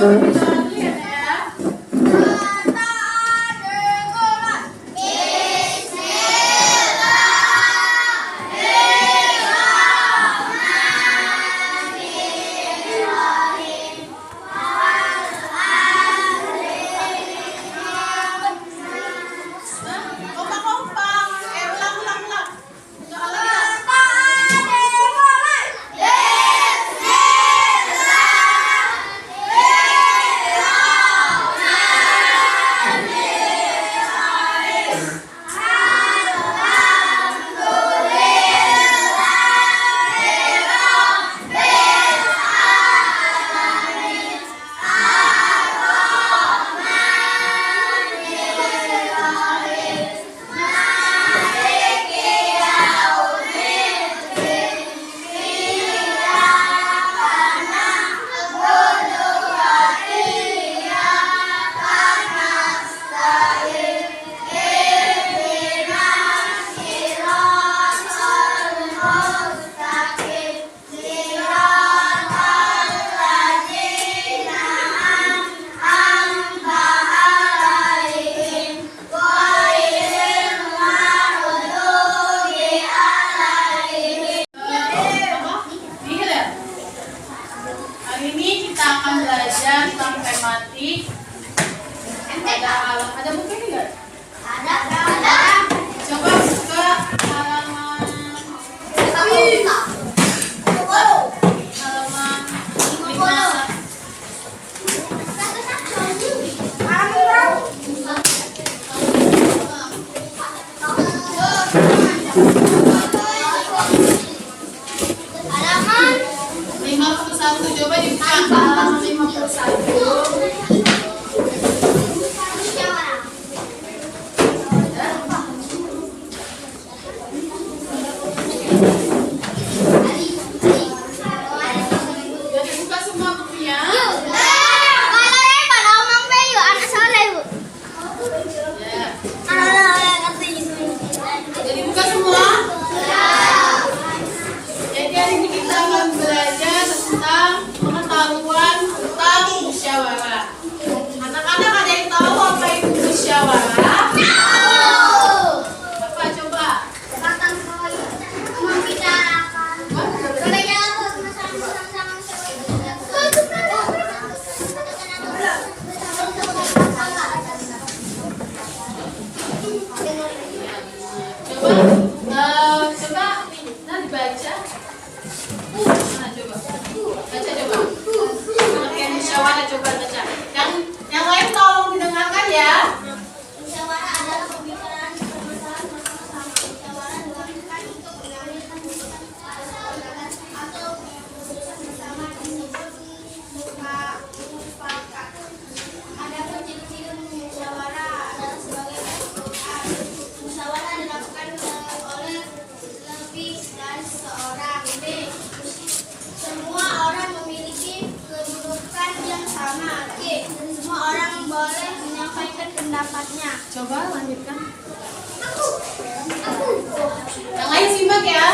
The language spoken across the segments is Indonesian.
tematik. Ada buku ini nggak? Ada. Coba buka halaman. Halaman 51. Coba dibuka halaman 51. Pendapatnya. Coba lanjutkan. Yang lain simak ya.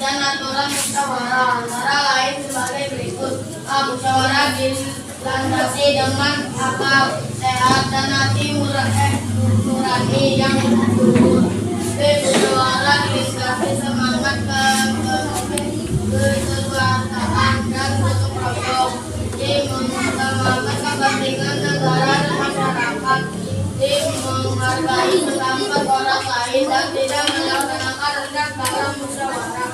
dan aturan musyawarah antara lain sebagai berikut. A. Musyawarah dilandasi dengan akal sehat dan hati nurani yang luhur. B. Musyawarah dilengkapi semangat kekeluargaan dan gotong royong. C. Mengutamakan kepentingan negara dan masyarakat. D. Menghargai pendapat orang lain dan tidak melaksanakan rendah dalam musyawarah.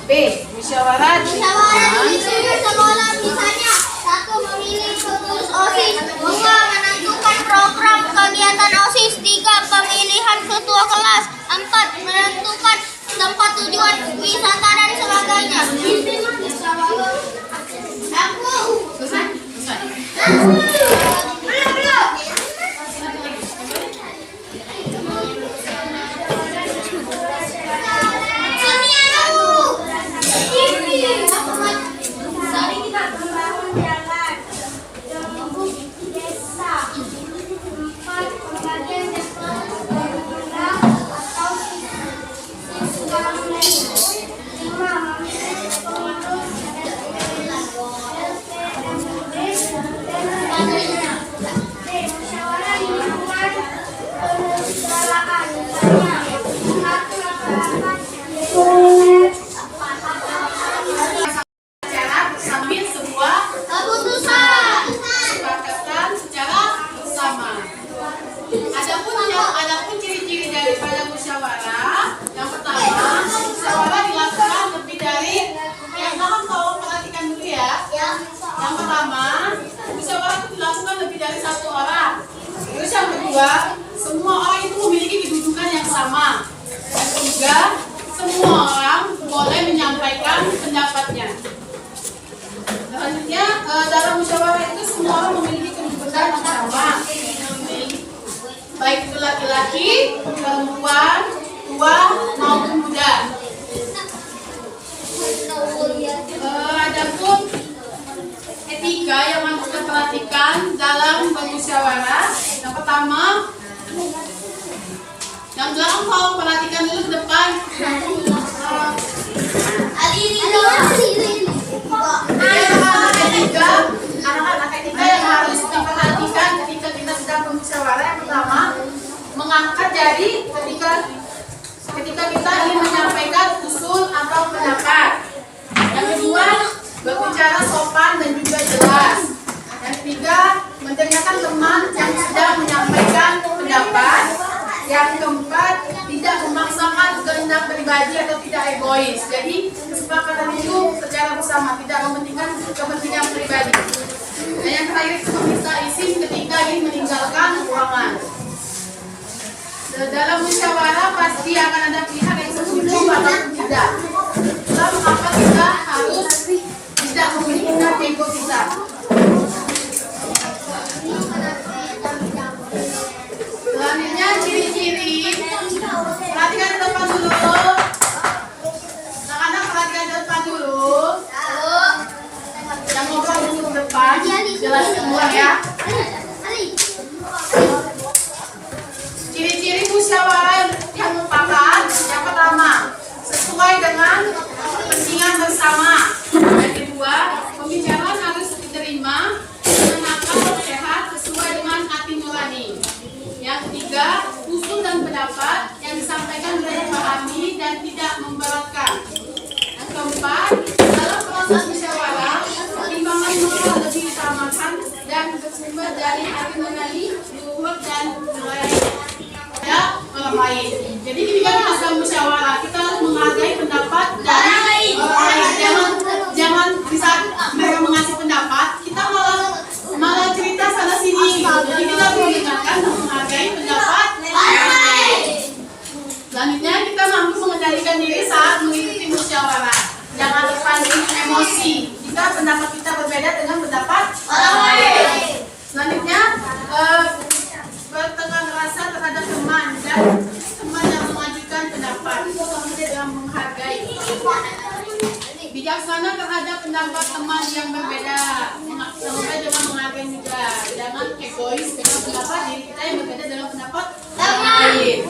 B. Musyawarah disusun sekolah misalnya 1. Memilih pengurus OSIS. 2. Menentukan program kegiatan OSIS. 3. Pemilihan ketua kelas. 4. Menentukan tempat tujuan wisata dan sebagainya. Adapun ciri-ciri daripada musyawarah, yang pertama, musyawarah dilakukan lebih dari yang tolong perhatikan dulu ya. Yang pertama, musyawarah itu dilakukan lebih dari 1 orang. Terus yang kedua, semua orang itu memiliki kedudukan yang sama. Yang ketiga, semua orang boleh menyampaikan pendapatnya. Selanjutnya, dalam musyawarah itu semua orang memiliki kedudukan yang sama. Baik itu laki-laki, perempuan, tua maupun muda. Adapun etika yang harus kita perhatikan dalam bermusyawarah, yang pertama, yang belakang kau perhatikan dulu ke depan. Anak-anak etika yang harus diperhatikan ketika kita sedang bermusyawarah. Yang pertama, mengangkat jari ketika kita ingin menyampaikan usul atau pendapat. Yang kedua, berbicara sopan dan juga jelas. Yang ketiga, mendengarkan teman yang sedang menyampaikan pendapat. Yang keempat, tidak memaksakan kehendak pribadi atau tidak egois. Jadi kesepakatan itu secara bersama, tidak mementingkan kepentingan pribadi. Dan yang terakhir, meminta izin ketika ingin meninggalkan ruangan. Dalam musyawarah pasti akan ada pihak yang setuju ataupun tidak. Itulah mengapa kita harus tidak memiliki ego kita. Selanjutnya ciri-ciri. Perhatikan di depan dulu. Anak-anak perhatikan di depan dulu. Yang ngobrol dulu ke depan. Jelas semua ya. Ciri-ciri musyawarah yang merupakan yang pertama, sesuai dengan kepentingan bersama. Yang kedua, pembicaraan harus diterima sumber dari hati nurani, luhur dan nilai ada orang lain. Jadi ketika kita sedang musyawarah, kita harus menghargai pendapat dari orang lain. Jangan di saat mereka mengasih pendapat, kita malah cerita sana sini. Jadi kita perlu mendengarkan dan menghargai pendapat orang lain. Selanjutnya kita mampu mengendalikan diri saat mengikuti musyawarah. Jangan terpancing emosi jika pendapat kita berbeda dengan pendapat orang lain. Selanjutnya bertengkar rasa terhadap teman dan teman yang mengajukan pendapat dengan menghargai. Bijaksana terhadap pendapat teman yang berbeda sampai dengan menghargai juga. Jangan egois dengan pendapat diri kita yang berbeda dengan pendapat orang lain.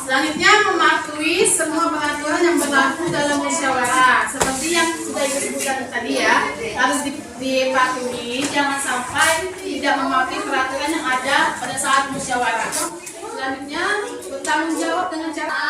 Selanjutnya mematuhi semua peraturan yang berlaku dalam musyawarah. Seperti yang sudah disebutkan tadi ya, harus dipatuhi, jangan sampai tidak mematuhi peraturan yang ada pada saat musyawarah. Selanjutnya bertanggung jawab dengan cara